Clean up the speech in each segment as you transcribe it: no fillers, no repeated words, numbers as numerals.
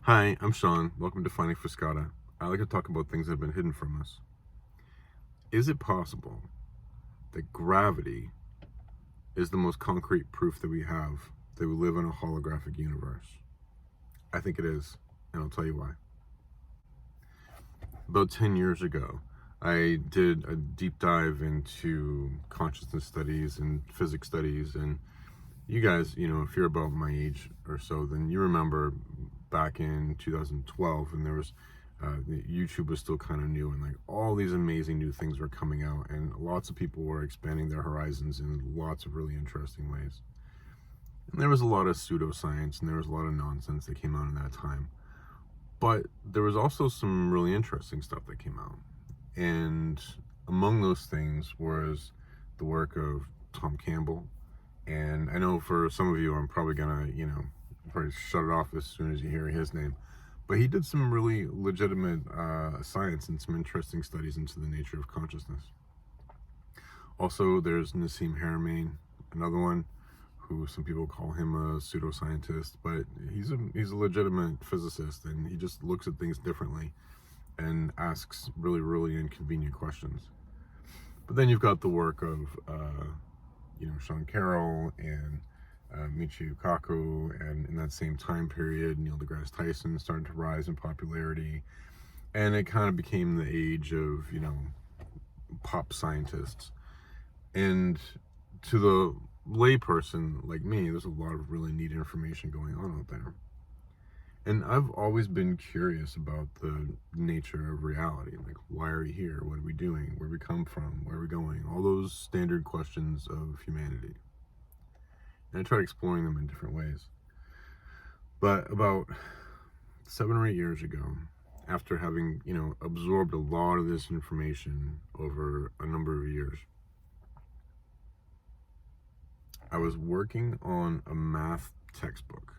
Hi, I'm Sean. Welcome to Finding Friscata. I like to talk about things that have been hidden from us. Is it possible that gravity is the most concrete proof that we have that we live in a holographic universe? I think it is, and I'll tell you why. About 10 years ago, I did a deep dive into consciousness studies and physics studies. And you guys, if you're about my age or so, then you remember back in 2012, and there was YouTube was still kind of new, and like all these amazing new things were coming out, and lots of people were expanding their horizons in lots of really interesting ways. And there was a lot of pseudoscience, and there was a lot of nonsense that came out in that time. But there was also some really interesting stuff that came out. And among those things was the work of Tom Campbell. And I know for some of you, I'm probably gonna, probably shut it off as soon as you hear his name. But he did some really legitimate science and some interesting studies into the nature of consciousness. Also, there's Nassim Haramein, another one who some people call him a pseudoscientist, but he's a legitimate physicist, and he just looks at things differently and asks really inconvenient questions. But then you've got the work of Sean Carroll and Michio Kaku, and in that same time period, Neil deGrasse Tyson started to rise in popularity, and it kind of became the age of pop scientists. And to the layperson like me, there's a lot of really neat information going on out there. And I've always been curious about the nature of reality. Like, why are we here? What are we doing? Where we come from? Where are we going? All those standard questions of humanity. And I tried exploring them in different ways. But about 7 or 8 years ago, after having, absorbed a lot of this information over a number of years, I was working on a math textbook.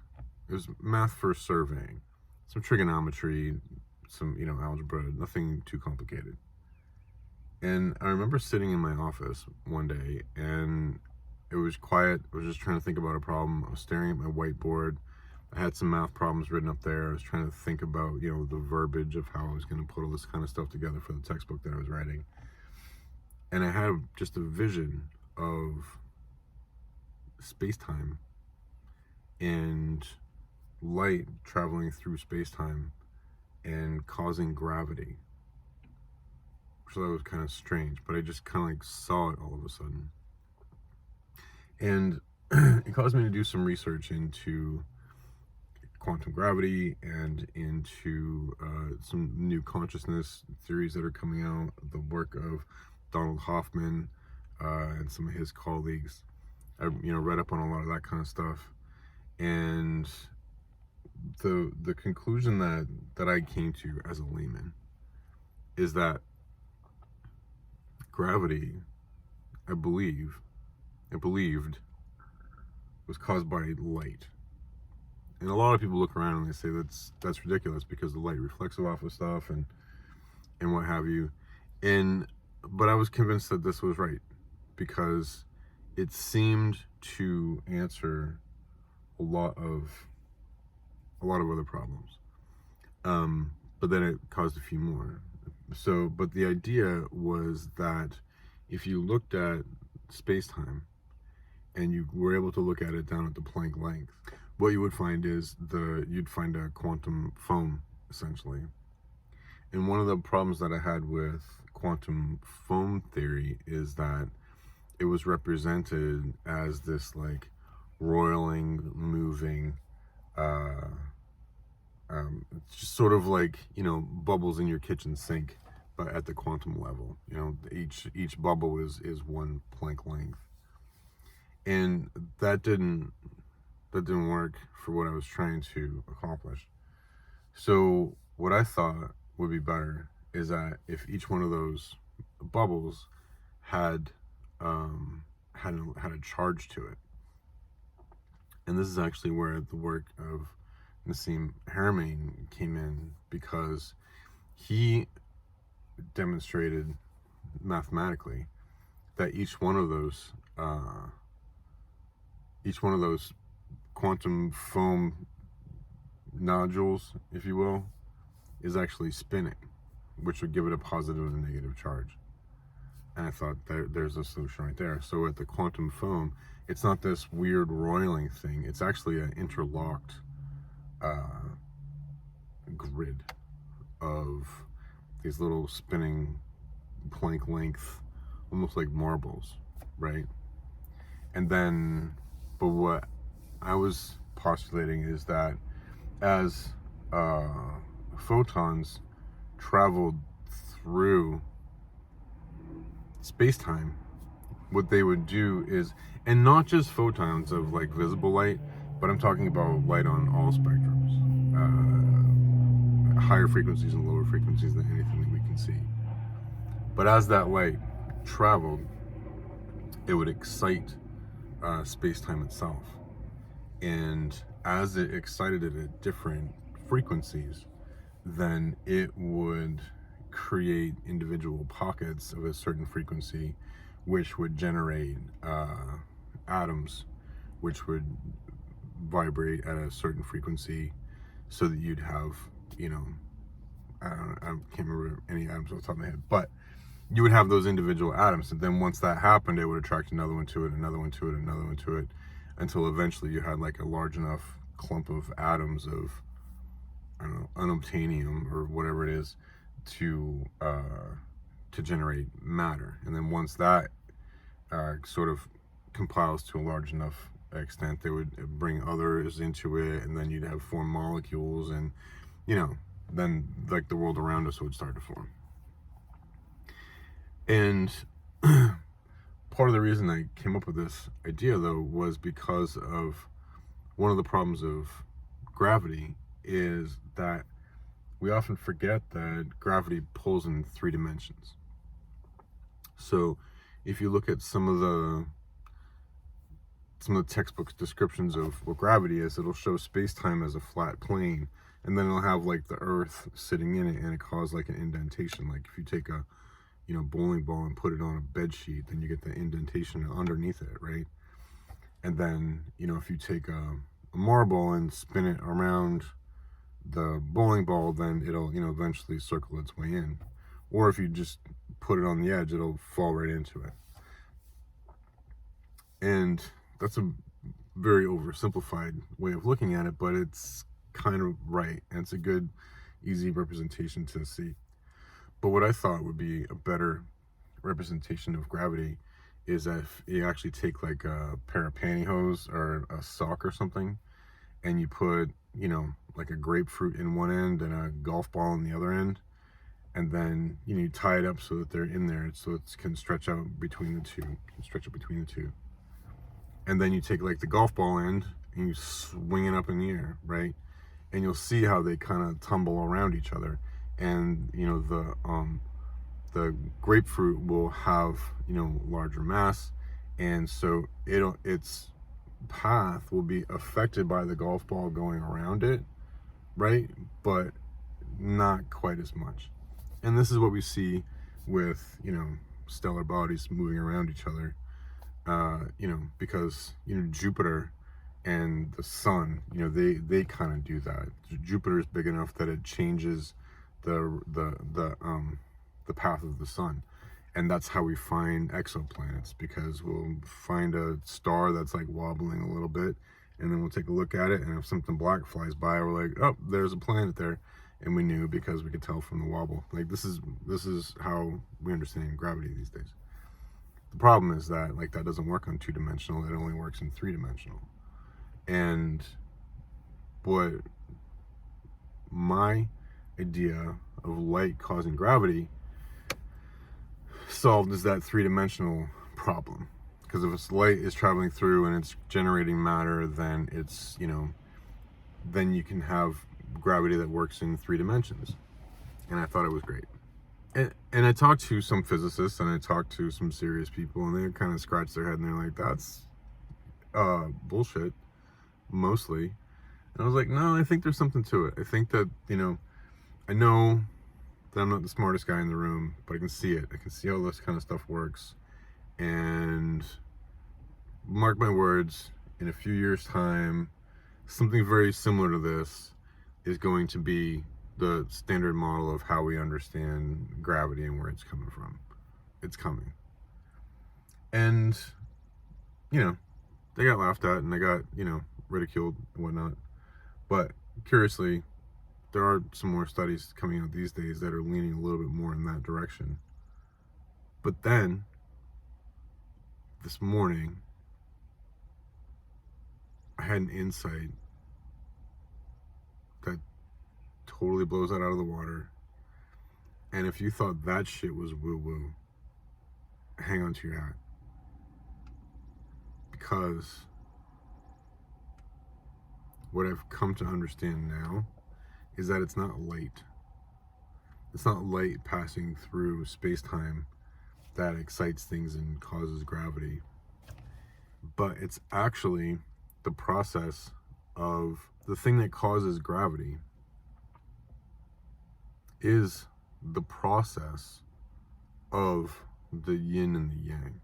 It was math for surveying, some trigonometry, some, algebra, nothing too complicated. And I remember sitting in my office one day, and it was quiet. I was just trying to think about a problem. I was staring at my whiteboard. I had some math problems written up there. I was trying to think about, the verbiage of how I was going to put all this kind of stuff together for the textbook that I was writing. And I had just a vision of space-time and light traveling through space-time and causing gravity. So that was kind of strange, but I just kind of like saw it all of a sudden. And it caused me to do some research into quantum gravity and into some new consciousness theories that are coming out, the work of Donald Hoffman and some of his colleagues. I read up on a lot of that kind of stuff, and the conclusion that I came to as a layman is that gravity, I believed, was caused by light. And a lot of people look around and they say that's ridiculous because the light reflects off of stuff and what have you. But I was convinced that this was right because it seemed to answer a lot of other problems. But then it caused a few more. But the idea was that if you looked at space-time and you were able to look at it down at the Planck length, what you would find is you'd find a quantum foam, essentially. And one of the problems that I had with quantum foam theory is that it was represented as this like roiling, moving, just sort of like bubbles in your kitchen sink, but at the quantum level. Each bubble is one Planck length, and that didn't work for what I was trying to accomplish. So what I thought would be better is that if each one of those bubbles had had a charge to it, and this is actually where the work of Nassim Haramein came in, because he demonstrated mathematically that each one of those quantum foam nodules, if you will, is actually spinning, which would give it a positive and negative charge. And I thought there's a solution right there. So with the quantum foam, it's not this weird roiling thing. It's actually an interlocked grid of these little spinning plank length, almost like marbles, right? And then, but what I was postulating is that as photons traveled through space-time, what they would do is, and not just photons of like visible light, but I'm talking about light on all spectrums, higher frequencies and lower frequencies than anything that we can see. But as that light traveled, it would excite space-time itself. And as it excited it at different frequencies, then it would create individual pockets of a certain frequency, which would generate atoms, which would vibrate at a certain frequency, so that you'd have, you know, I can't remember any atoms off the top of my head, but you would have those individual atoms. And then once that happened, it would attract another one to it, another one to it, another one to it, until eventually you had like a large enough clump of atoms of, I don't know, unobtainium or whatever it is, to generate matter. And then once that sort of compiles to a large enough extent, they would bring others into it, and then you'd have form molecules, and, you know, then like the world around us would start to form. And part of the reason I came up with this idea, though, was because of one of the problems of gravity is that we often forget that gravity pulls in 3 dimensions. So if you look at some of the textbook descriptions of what gravity is, it'll show space-time as a flat plane, and then it'll have like the Earth sitting in it, and it causes like an indentation. Like if you take a, you know, bowling ball and put it on a bed sheet, then you get the indentation underneath it, right? And then, you know, if you take a marble and spin it around the bowling ball, then it'll, you know, eventually circle its way in. Or if you just put it on the edge, it'll fall right into it. And that's a very oversimplified way of looking at it, but it's kind of right, and it's a good, easy representation to see. But what I thought would be a better representation of gravity is if you actually take like a pair of pantyhose or a sock or something, and you put, you know, like a grapefruit in one end and a golf ball in the other end, and then, you know, you tie it up so that they're in there, so it can stretch out between the two. And then you take like the golf ball end and you swing it up in the air, right? And you'll see how they kind of tumble around each other. And, you know, the grapefruit will have, you know, larger mass, and so its path will be affected by the golf ball going around it, right? But not quite as much. And this is what we see with, you know, stellar bodies moving around each other, you know, because, you know, Jupiter and the sun, you know, they kind of do that. Jupiter is big enough that it changes the path of the sun, and that's how we find exoplanets, because we'll find a star that's like wobbling a little bit, and then we'll take a look at it, and if something black flies by, we're like, oh, there's a planet there, and we knew because we could tell from the wobble. Like this is how we understand gravity these days. The problem is that like that doesn't work on 2-dimensional; it only works in 3-dimensional. And what my idea of light causing gravity solved is that 3-dimensional problem. Because if it's light is traveling through and it's generating matter, then it's, you know, then you can have gravity that works in 3 dimensions. And I thought it was great. And I talked to some physicists, and I talked to some serious people, and they kind of scratched their head and they're like, that's bullshit, mostly. And I was like, no, I think there's something to it. I think that, you know, I know that I'm not the smartest guy in the room, but I can see it. I can see how this kind of stuff works. And mark my words, in a few years' time, something very similar to this is going to be the standard model of how we understand gravity and where it's coming from. It's coming. And, you know, they got laughed at and they got, ridiculed and whatnot. But curiously, there are some more studies coming out these days that are leaning a little bit more in that direction. But then, this morning, I had an insight that totally blows that out of the water. And if you thought that shit was woo-woo, hang on to your hat. Because what I've come to understand now is that it's not light. It's not light passing through space-time that excites things and causes gravity. But it's actually the process of the thing that causes gravity is the process of the yin and the yang.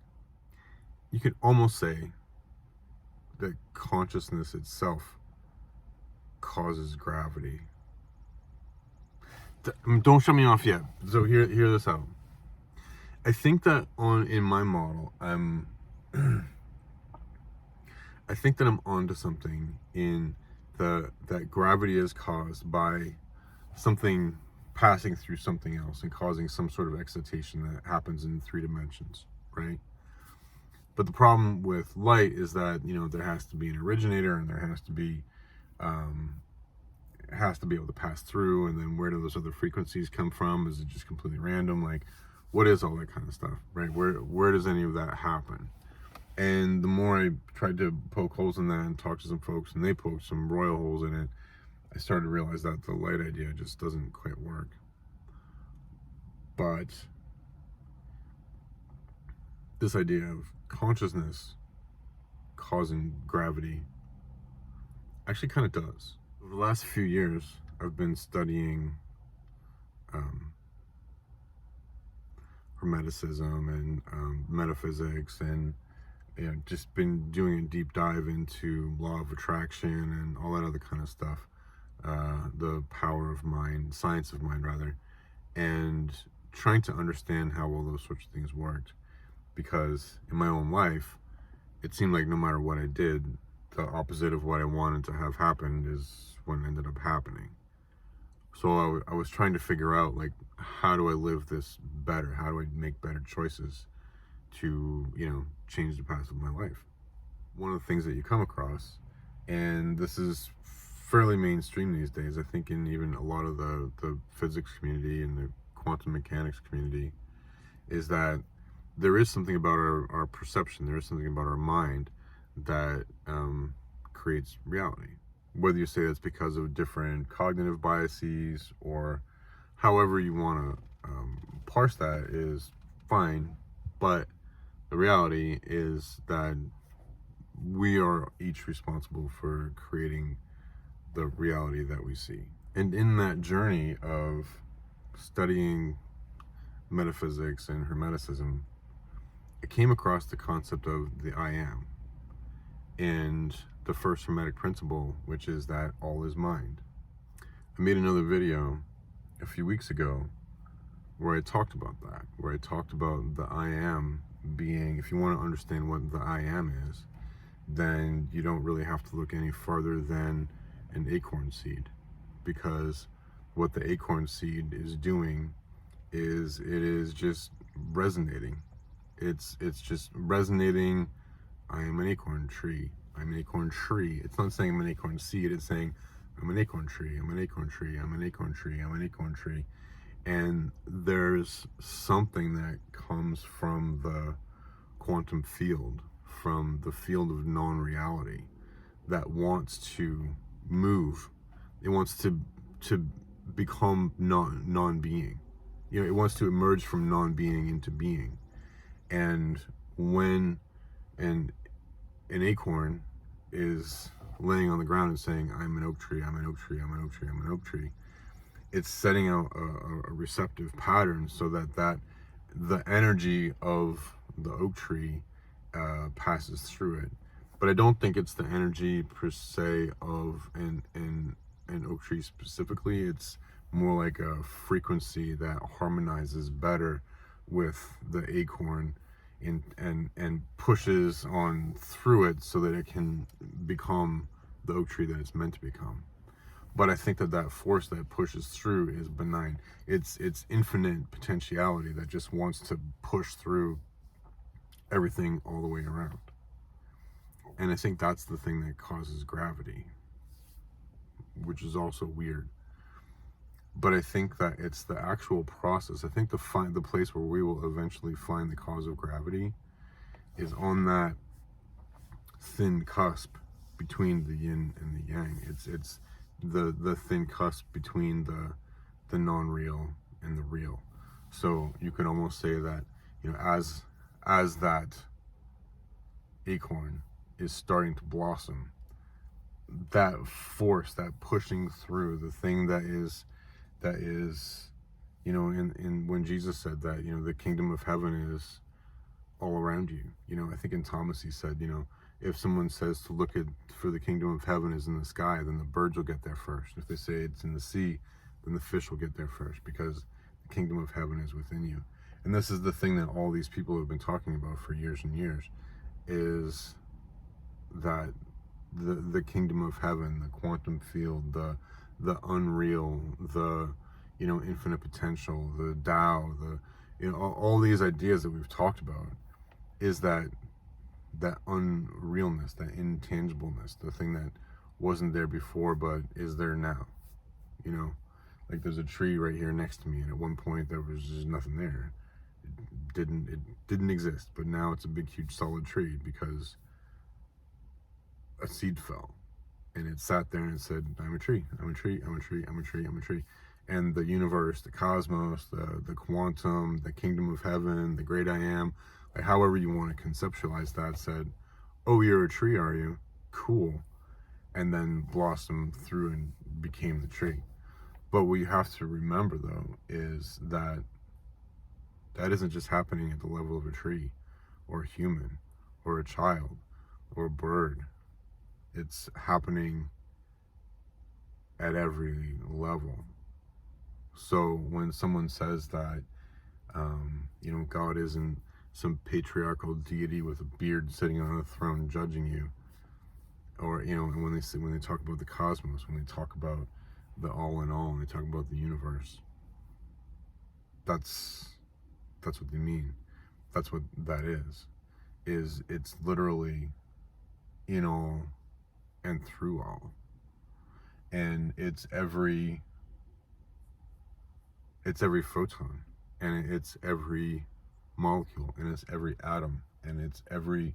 You could almost say that consciousness itself causes gravity. Don't shut me off yet. So hear this out. I think that in my model, I think that I'm onto something in that gravity is caused by something passing through something else and causing some sort of excitation that happens in 3 dimensions, right? But the problem with light is that, there has to be an originator and there has to be able to pass through, and then where do those other frequencies come from? Is it just completely random? Like, what is all that kind of stuff, right? Where does any of that happen? And the more I tried to poke holes in that and talk to some folks, and they poked some royal holes in it, I started to realize that the light idea just doesn't quite work. But this idea of consciousness causing gravity actually kind of does. Over the last few years, I've been studying Hermeticism and metaphysics, and just been doing a deep dive into law of attraction and all that other kind of stuff, the power of mind, science of mind rather, and trying to understand how all those sorts of things worked. Because in my own life, it seemed like no matter what I did, the opposite of what I wanted to have happened is what ended up happening. So I was trying to figure out, like, how do I live this better? How do I make better choices to, change the path of my life? One of the things that you come across, and this is fairly mainstream these days, I think in even a lot of the physics community and the quantum mechanics community, is that there is something about our perception, there is something about our mind that creates reality. Whether you say that's because of different cognitive biases or however you want to parse that is fine, but the reality is that we are each responsible for creating the reality that we see. And in that journey of studying metaphysics and Hermeticism, I came across the concept of the I am and the first Hermetic principle, which is that all is mind. I made another video a few weeks ago where I talked about that, where I talked about the I am being, if you want to understand what the I am is, then you don't really have to look any farther than an acorn seed, because what the acorn seed is doing is it is just resonating. It's just resonating. I am an acorn tree. I'm an acorn tree. It's not saying I'm an acorn seed. It's saying I'm an acorn tree. I'm an acorn tree. I'm an acorn tree. I'm an acorn tree. And there's something that comes from the quantum field, from the field of non-reality, that wants to move. It wants to become non-being. It wants to emerge from non-being into being. And when an acorn is laying on the ground and saying, I'm an oak tree, I'm an oak tree, I'm an oak tree, I'm an oak tree, it's setting out a receptive pattern so that the energy of the oak tree passes through it. But I don't think it's the energy per se of an an oak tree specifically. It's more like a frequency that harmonizes better with the acorn and pushes on through it so that it can become the oak tree that it's meant to become. But I think that that force that pushes through is benign. It's infinite potentiality that just wants to push through everything all the way around. And I think that's the thing that causes gravity, which is also weird. But I think that it's the actual process. I think the place where we will eventually find the cause of gravity is on that thin cusp between the yin and the yang. It's the thin cusp between the non-real and the real. So you can almost say that, you know, as that acorn is starting to blossom, that force, that pushing through, the thing that is, you know, in when Jesus said that, you know, the kingdom of heaven is all around you. You know, I think in Thomas he said, you know, if someone says to look at for the kingdom of heaven is in the sky, then the birds will get there first. If they say it's in the sea, then the fish will get there first, because the kingdom of heaven is within you. And this is the thing that all these people have been talking about for years and years, is that the kingdom of heaven, the quantum field, the unreal, the, you know, infinite potential, the Tao, the, you know, all these ideas that we've talked about, is that unrealness, that intangibleness, the thing that wasn't there before but is there now. You know, like there's a tree right here next to me, and at one point there was just nothing there. It didn't exist, but now it's a big huge solid tree because a seed fell, and it sat there and it said, I'm a tree, I'm a tree, I'm a tree, I'm a tree, I'm a tree. And the universe, the cosmos, the quantum, the kingdom of heaven, the great I am, like however you want to conceptualize that, said, oh, you're a tree, are you? Cool. And then blossomed through and became the tree. But what you have to remember, though, is that that isn't just happening at the level of a tree or a human or a child or a bird. It's happening at every level. So when someone says that, you know, God isn't some patriarchal deity with a beard sitting on a throne judging you, or, you know, when they talk about the cosmos, when they talk about the all in all, and they talk about the universe, that's what they mean. That's what that is it's literally in all and through all, and it's every photon, and it's every molecule, and it's every atom, and it's every,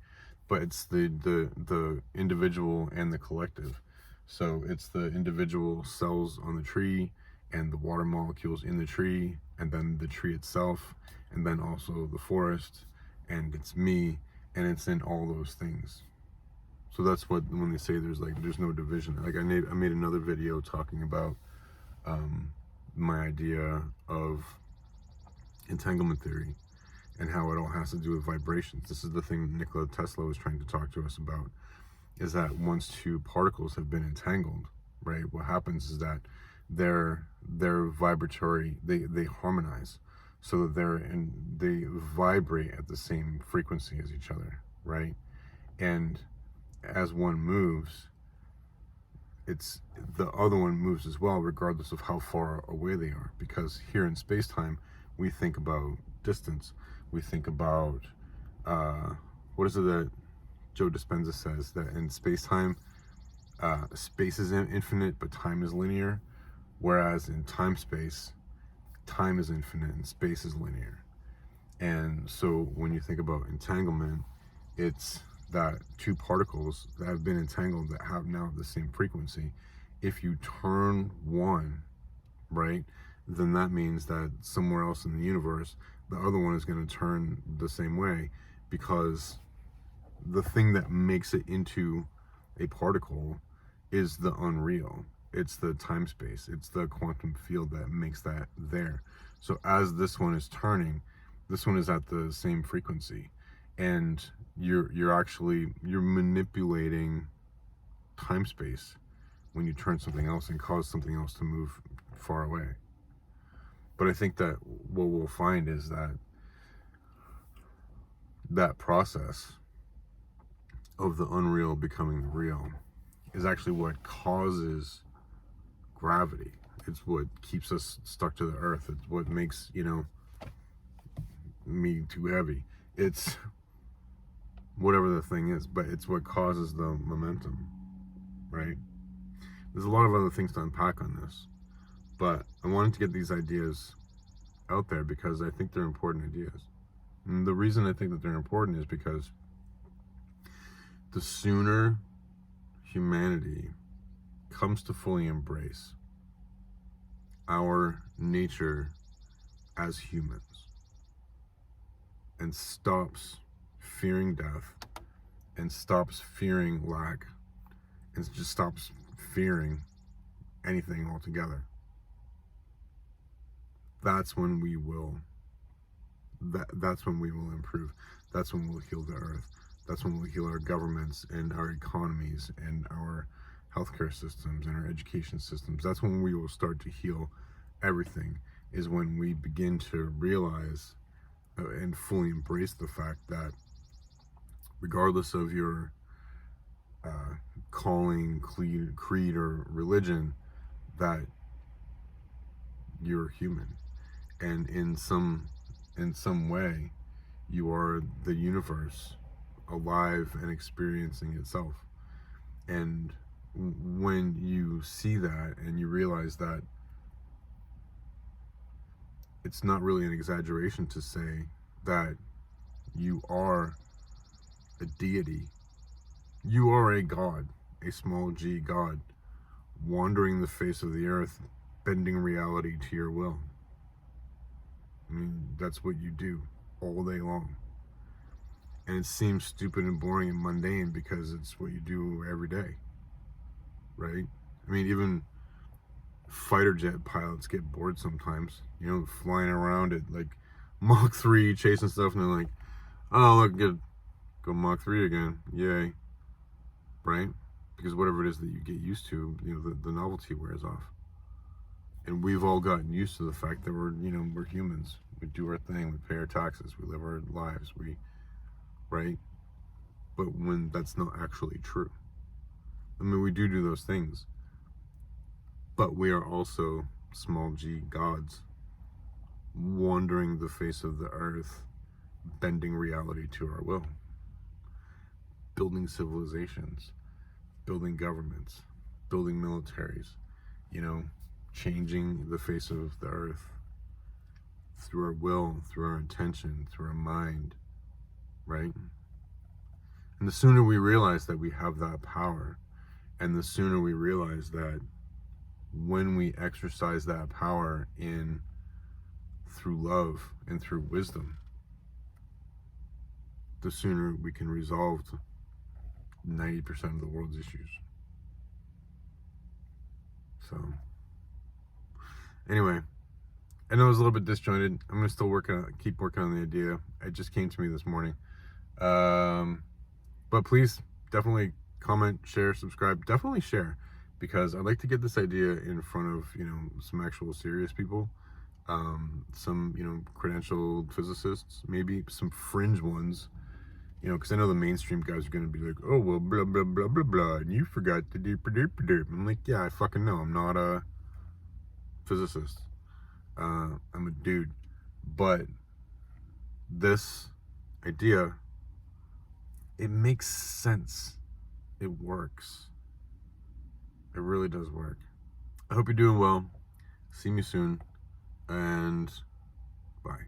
but it's the individual and the collective. So it's the individual cells on the tree, and the water molecules in the tree, and then the tree itself, and then also the forest, and it's me, and it's in all those things. So that's what, when they say there's no division, like I made another video talking about my idea of entanglement theory and how it all has to do with vibrations. This is the thing Nikola Tesla was trying to talk to us about, is that once two particles have been entangled, right, what happens is that their vibratory, they harmonize, so that they vibrate at the same frequency as each other, right? And as one moves, it's the other one moves as well, regardless of how far away they are. Because here in space-time, we think about distance. We think about what is it that Joe Dispenza says, that in space-time, space is infinite, but time is linear. Whereas in time-space, time is infinite and space is linear. And so when you think about entanglement, it's that two particles that have been entangled that have now the same frequency. If you turn one, right, then that means that somewhere else in the universe, the other one is going to turn the same way, because the thing that makes it into a particle is the unreal. It's the time space. It's the quantum field that makes that there. So as this one is turning, this one is at the same frequency, and you're manipulating time space when you turn something else and cause something else to move far away. But I think that what we'll find is that that process of the unreal becoming the real is actually what causes gravity. It's what keeps us stuck to the earth. It's what makes, me too heavy. It's whatever the thing is, but it's what causes the momentum, right? There's a lot of other things to unpack on this, but I wanted to get these ideas out there because I think they're important ideas. And the reason I think that they're important is because the sooner humanity comes to fully embrace our nature as humans and stops fearing death and stops fearing lack and just stops fearing anything altogether, that's when we will improve. That's when we'll heal the earth. That's when we'll heal our governments and our economies and our healthcare systems and our education systems. That's when we will start to heal everything, is when we begin to realize and fully embrace the fact that regardless of your calling, creed, or religion, that you're human, and in some way you are the universe alive and experiencing itself. And when you see that and you realize that it's not really an exaggeration to say that you are a deity, you are a god, a small g god, wandering the face of the earth, bending reality to your will. I mean, that's what you do all day long. And it seems stupid and boring and mundane because it's what you do every day, right? I mean, even fighter jet pilots get bored sometimes, flying around at like Mach 3, chasing stuff, and they're like, oh, look, go Mach 3 again, yay, right? Because whatever it is that you get used to, the novelty wears off. And we've all gotten used to the fact that we're humans. We do our thing, we pay our taxes, we live our lives, right? But when that's not actually true. I mean, we do those things, but we are also small g gods, wandering the face of the earth, bending reality to our will, building civilizations, building governments, building militaries, changing the face of the earth through our will, through our intention, through our mind, right? And the sooner we realize that we have that power, and the sooner we realize that when we exercise that power through love and through wisdom, the sooner we can resolve 90% of the world's issues. So anyway, I know it was a little bit disjointed. I'm gonna still keep working on the idea. It just came to me this morning. But please definitely comment, share, subscribe. Definitely share, because I'd like to get this idea in front of some actual serious people, some credentialed physicists, maybe some fringe ones. Because I know the mainstream guys are going to be like, oh, well, blah, blah, blah, blah, blah, and you forgot to do. I'm like, yeah, I fucking know. I'm not a physicist. I'm a dude. But this idea, it makes sense. It works. It really does work. I hope you're doing well. See me soon. And bye.